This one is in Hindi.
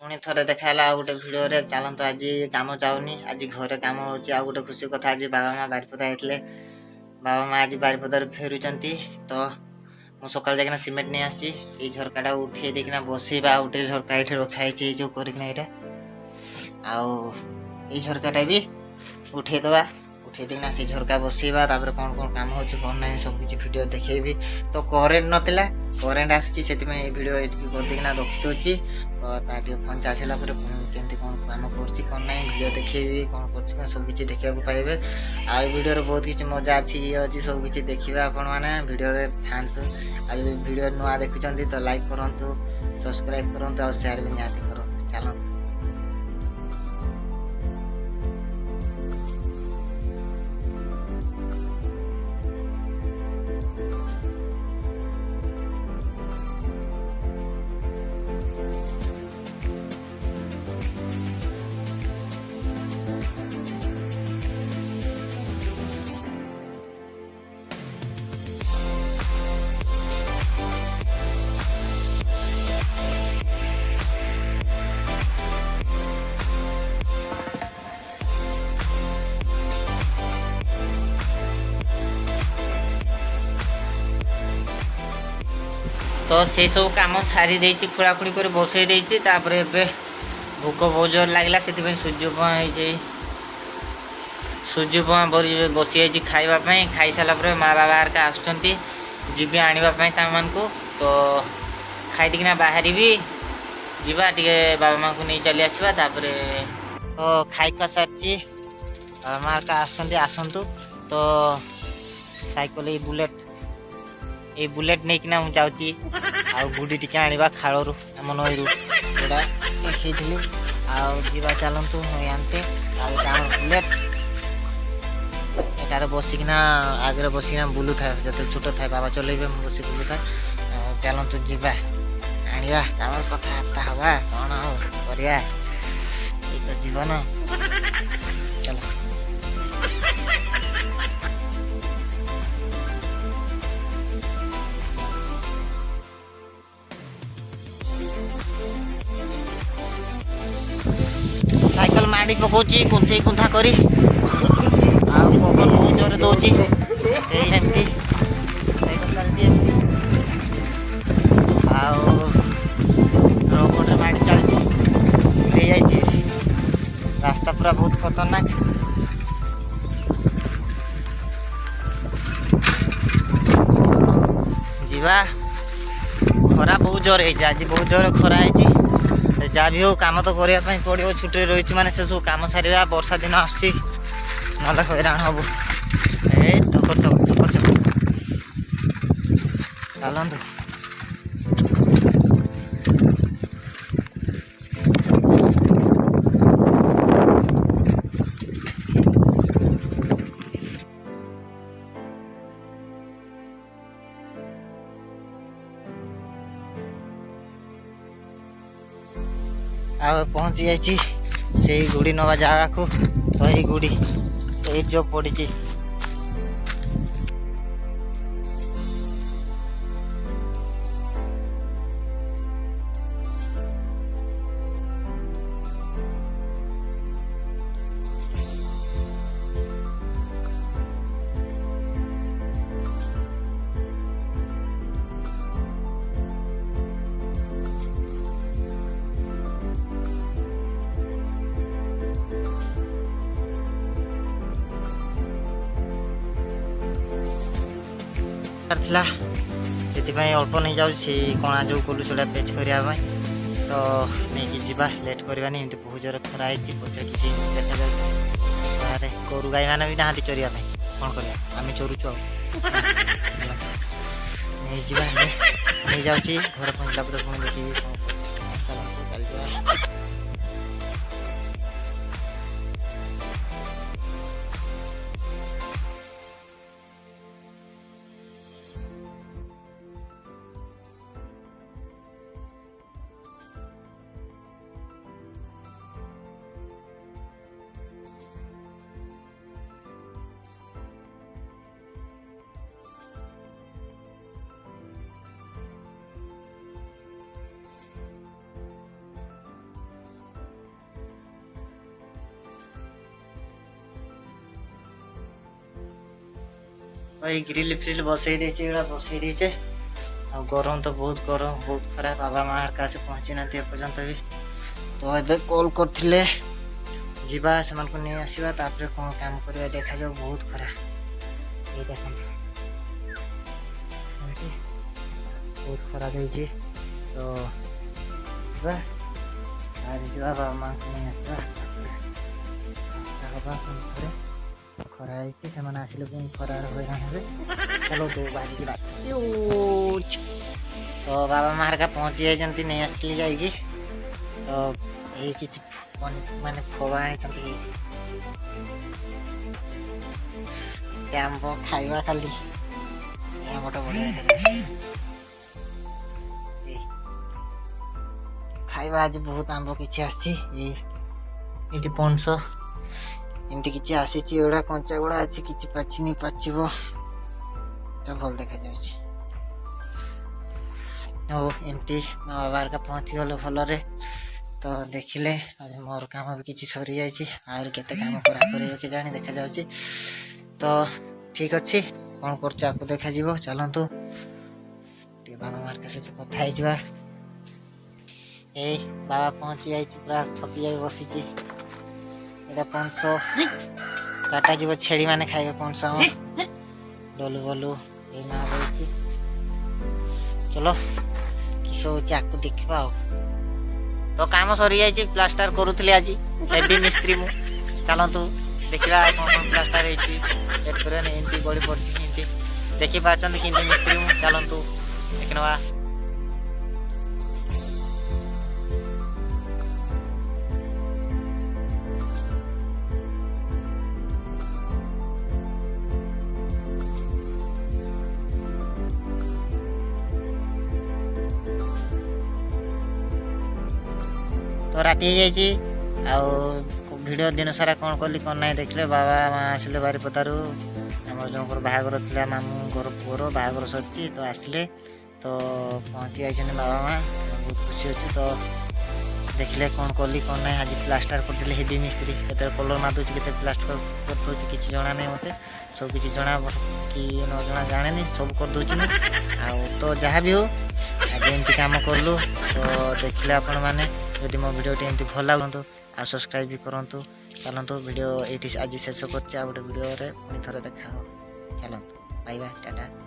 पुणी थोड़े देखाला आ गोटे भिडियो रे चलत आज काम जाऊनी आज घरे काम होची आ गोटे खुशी कथा आज बाबा माँ बारिपदा आइले बाबा माँ आज बारिपदार फेरुचंती तो मु सकाल जाकिना सिमेंट नहीं आसी ये झरकाटा उठे देखना बसैबा गोटे झरका ये रखाई जो करना यहाँ आउ ये झरकाटा भी उठेदबा उठे देखना से झरका बसैबा तापर कौन कौन काम हो कौन ना सब किसी वीडियो देखेबी तो करेन्ट नथिला करेन्ट आसी से वीडियो एतिकी कर देखना रखी दउची तो फोन चार्ज होला पर केमती कौन काम करछि कौन ना वीडियो देखेबी कौन करछि सब किसी देखा पाइबे आ वीडियो बहुत किसी मजा अच्छी ये अच्छी सब किसी देखिए आपण मैंने वीडियो थांतु आ वीडियो नुआ देखुं तो लाइक करूँ सब्सक्राइब करूँ और शेयर भी निहाती करूँ चलते तो से सब कम सारी देछि खुड़ाखुड़ी कर बसई देछि तापरे एबे भूक बहुत जोर लागला से सूर्यपमा सूर्यपमा बसी जाइए खावाई खाई सारापर माँ बाबा हरका आसुँच जी आने को तो खाईदिना बाहरी भी जीवा टे बाबा माँ को नहीं चली आसवा तापरे तो खाई खा सारी बाबा माँ हरका आसतु तो साइकिल ये बुलेट नहीं कि मुझे जाऊँगी आउ गुडी टिके आनिबा खालरू आम नई रूटा देखी आवा चलतु नई आनते आम बुलेट एटार बसिकिना आगे बसिकिना बुलू था जो छोट था बाबा चलेबे बस बुलू था चलतु जीवा आनिबा आम कथबार्ता हवा कौन हो करिया ये तो जीवन चलो साइकेल माड़ी पकाउची कुंथी कुंथा करी आ पवन बहुत जोर दौची एमती साइकेल चलती एमती रोड माड़ी चलती ले जाइए रास्ता पूरा बहुत खतरनाक जीवा खरा बहुत जोर है आज बहुत जोर खरा है जहाँ भी हो काम तो करने पड़ो छुट्टी रही मैंने से सब कम सारा वर्षा दिन आसूँ ना हैरान हम ए चकर चलतु आ पहुँची जाइए गुड़ी नवा जगह को तो ये गुड़ी ये जो पड़ी था से अल्प नहीं जाऊँ कणा जो कलु से पेच करने तो नहीं जीवा लेट करवानी एमती बहुत जोर खरा है पचे किसी देखा जाए गोरु गाई मैंने भी ना चरिया कौन कर आम चरुचु नहीं जीवा नहीं जाऊँगी घर पहुँचला पुणी देखिए चल वही ग्रिल फ्रिल बसई देचे बसई देचे आ गरम तो बहुत खरा बाबा माँ हरका से पहुँची ना एपर्यंत भी तो ए कॉल करथिले जीवा से नहीं आसवा तापर कौन काम करवा देखा जाओ बहुत खरा ये देख बहुत खरा देजी तो बाबा माँ को नहीं आसवा खरा है आसिले पुणी खरार हे चलो 2 बाजी तो बाबा माँ हरका पहुँची जाती नहीं आसली जाइए तो ये किसी माने फल आंब खाइबा खाली आंबटा बढ़िया खाइबा आज बहुत आंब किसी आसी पणस एमती किसी आसी एगुड़ा कंचा गुड़ा अच्छी किसी पाचिनी पाचिब भल देखा एमती बाबा हरका पहुँची गले भलरे तो देखिले आज मोर काम भी किसी सरी जाए केते काम करा जानी देखा जाउची तो ठीक अच्छे कौन कर देखा चलतु बाबा मार के सहित कथा हो बाबा पहुँची जाइए पूरा थकी जाए बसी पणस काटा जीव छेड़ी मैंने खाइबे पणस डलु बलु ये ना बोलती चलो किस आपको देखा तो काम सरी जाइए प्लास्टर करुले आज हेवी मिस्त्री मु चलतु देखा कौन कौन प्लास्टर होती गड़ी पड़ी देखी पार्टी कि मिस्त्री मु चलतु देख नवा तो राति वीडियो दिन सारा कौन कली कौन ना देखले बाबा माँ आसिले बारिपदारू आम जो बाहागर था मामू घर पुअर बाहागर सरी तो आसिले तो पहुँची जाइए बाबा माँ बहुत खुशी अच्छी तो देखिले कौन कली कौन ना आज प्लास्टर करते हेवी मिस्त्री के कलर मादुच के प्लास्टर कर किसी जना नहीं मत सब किसी जना कि न जना जाने सब कर तो जहाँ भी हो आज एमती कम कलु तो देखिले आपण मैंने जदि मो वीडियो एमती भल लगुंतु आ सब्सक्राइब भी करूँ चलतु वीडियो ये आज शेष कर गोटे वीडियो पुणी थे देखा चलतु बाय बाय टाटा।